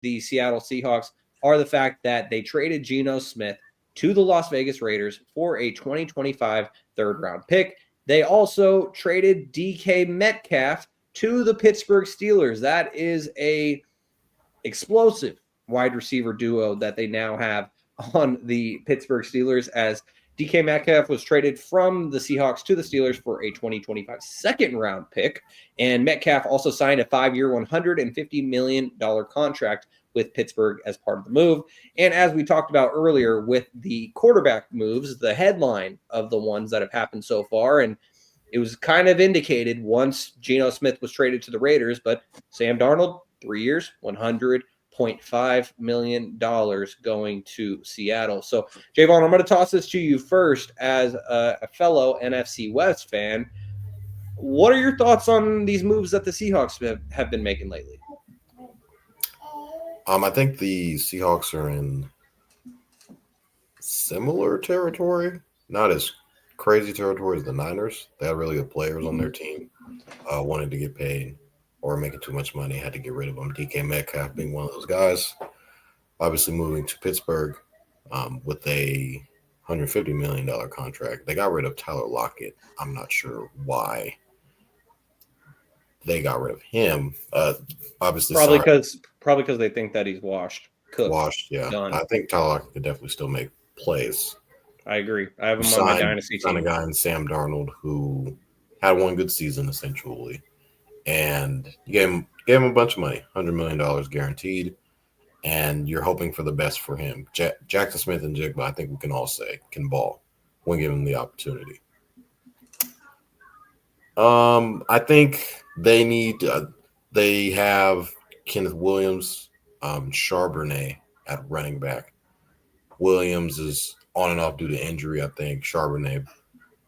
the Seattle Seahawks are the fact that they traded Geno Smith to the Las Vegas Raiders for a 2025 third-round pick. They also traded DK Metcalf to the Pittsburgh Steelers. That is a explosive wide receiver duo that they now have on the Pittsburgh Steelers, as DK Metcalf was traded from the Seahawks to the Steelers for a 2025 second-round pick, and Metcalf also signed a 5-year, $150 million contract with Pittsburgh as part of the move. And as we talked about earlier with the quarterback moves, the headline of the ones that have happened so far, and it was kind of indicated once Geno Smith was traded to the Raiders, but Sam Darnold, 3 years, $100.5 million going to Seattle. So, Jaevon, I'm going to toss this to you first as a fellow NFC West fan. What are your thoughts on these moves that the Seahawks have been making lately? I think the Seahawks are in similar territory, not as crazy territory as the Niners. They had really good players on their team, wanted to get paid or making too much money, had to get rid of them. DK Metcalf being one of those guys. Obviously moving to Pittsburgh with a $150 million contract. They got rid of Tyler Lockett. I'm not sure why they got rid of him. Obviously, probably because they think that he's washed. Yeah. Done. I think Tyler Lockett could definitely still make plays. I agree. I have him on my dynasty team. A guy in Sam Darnold who had one good season essentially, and you gave him a bunch of money, $100 million guaranteed, and you're hoping for the best for him. Jackson Smith and Jigba, I think we can all say, can ball when given the opportunity. I think they need. They have Kenneth Williams, Charbonnet at running back. Williams is on and off due to injury. I think Charbonnet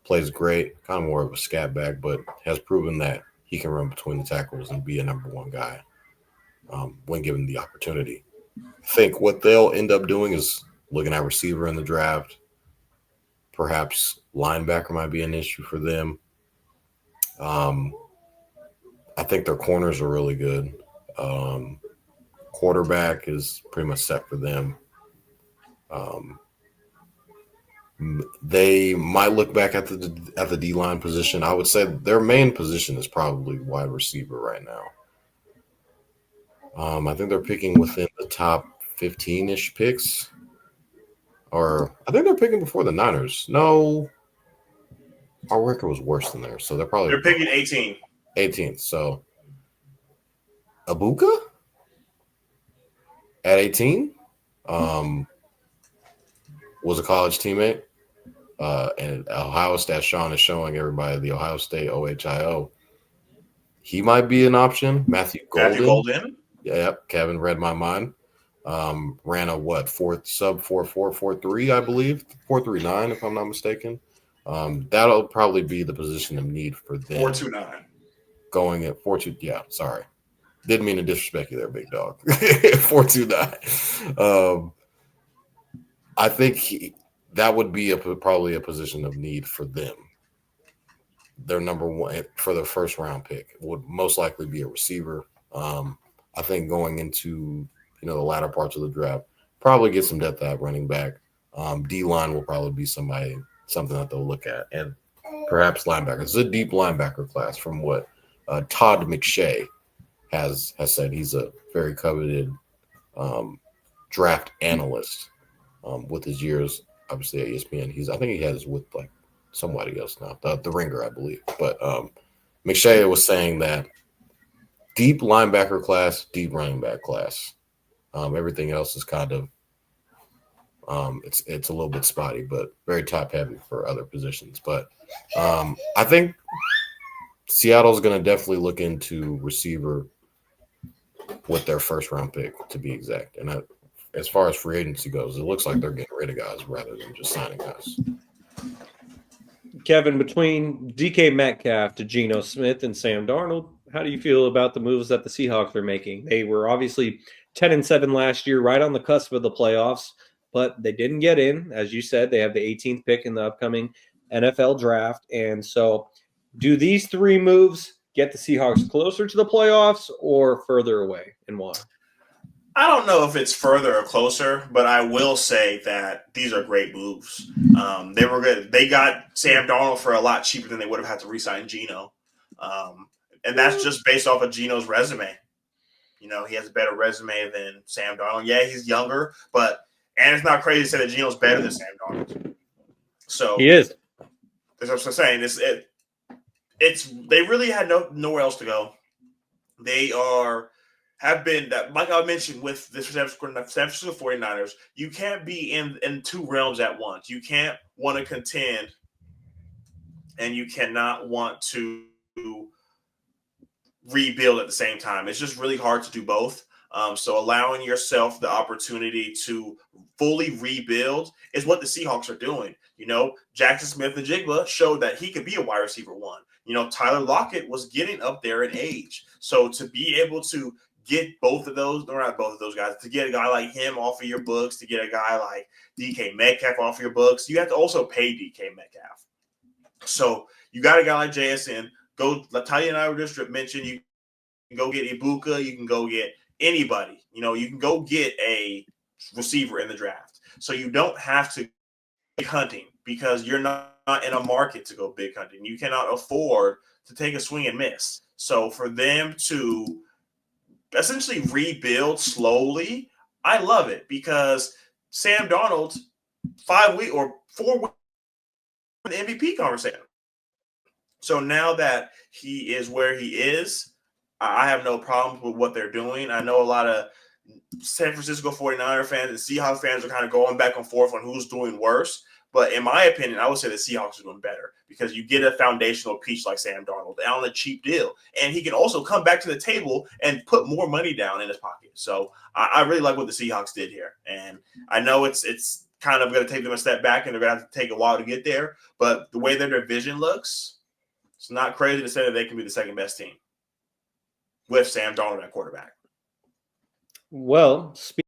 plays great, kind of more of a scat back, but has proven that he can run between the tackles and be a number one guy when given the opportunity. I think what they'll end up doing is looking at receiver in the draft. Perhaps linebacker might be an issue for them. I think their corners are really good. Quarterback is pretty much set for them. They might look back at the D-line position. I would say their main position is probably wide receiver right now. I think they're picking within the top 15-ish picks. Or I think they're picking before the Niners. No, our record was worse than theirs, so they're picking 18. 18th. So Abuka at 18 was a college teammate. And Ohio State, Shaun is showing everybody the Ohio State OHIO. He might be an option. Matthew Golden. Yeah, Kevin read my mind. Ran a sub 4.3, I believe. 4.39, if I'm not mistaken. That'll probably be the position of need for them. 4.29. Going at 4.2. Yeah, sorry. Didn't mean to disrespect you there, big dog. 4.29. I think that would be probably a position of need for them. Their number one for the first round pick would most likely be a receiver. I think going into the latter parts of the draft, probably get some depth at running back. D-line will probably be something that they'll look at, and perhaps linebackers. It's a deep linebacker class from what Todd McShay has said. He's a very coveted draft analyst with his years, obviously at ESPN. I think he has with like somebody else now, the Ringer, I believe. But McShay was saying that deep linebacker class, deep running back class. Everything else is kind of it's a little bit spotty, but very top heavy for other positions. But I think Seattle's going to definitely look into receiver with their first round pick, to be exact. And as far as free agency goes, it looks like they're getting rid of guys rather than just signing guys. Kevin, between DK Metcalf to Geno Smith and Sam Darnold, how do you feel about the moves that the Seahawks are making? They were obviously 10-7 last year, right on the cusp of the playoffs, but they didn't get in. As you said, they have the 18th pick in the upcoming NFL draft. And so do these three moves get the Seahawks closer to the playoffs or further away, and why? I don't know if it's further or closer, but I will say that these are great moves. They were good. They got Sam Darnold for a lot cheaper than they would have had to re-sign Geno, and that's just based off of Geno's resume. You know, he has a better resume than Sam Darnold. Yeah, he's younger, and it's not crazy to say that Geno's better than Sam Darnold. So He is. that's what I'm saying. It's they really had nowhere else to go. They have been that, like I mentioned with this San Francisco 49ers, you can't be in two realms at once. You can't want to contend and you cannot want to rebuild at the same time. It's just really hard to do both. So allowing yourself the opportunity to fully rebuild is what the Seahawks are doing. You know, Jackson Smith and Jigba showed that he could be a wide receiver one. You know, Tyler Lockett was getting up there in age. So to be able to get both of those, or not both of those guys, to get a guy like him off of your books, to get a guy like DK Metcalf off your books, you have to also pay DK Metcalf. So you got a guy like JSN. Go, Talia and I just mentioned, you can go get Ibuka, you can go get anybody. You know, you can go get a receiver in the draft. So you don't have to big hunting because you're not in a market to go big hunting. You cannot afford to take a swing and miss. So for them to essentially rebuild slowly, I love it because Sam Darnold 5 weeks or 4 weeks in the MVP conversation. So now that he is where he is, I have no problems with what they're doing. I know a lot of San Francisco 49er fans and Seahawks fans are kind of going back and forth on who's doing worse. But in my opinion, I would say the Seahawks are doing better because you get a foundational piece like Sam Darnold on a cheap deal. And he can also come back to the table and put more money down in his pocket. So I really like what the Seahawks did here. And I know it's kind of going to take them a step back and they're going to have to take a while to get there. But the way their division looks, it's not crazy to say that they can be the second best team with Sam Darnold at quarterback. Well, speaking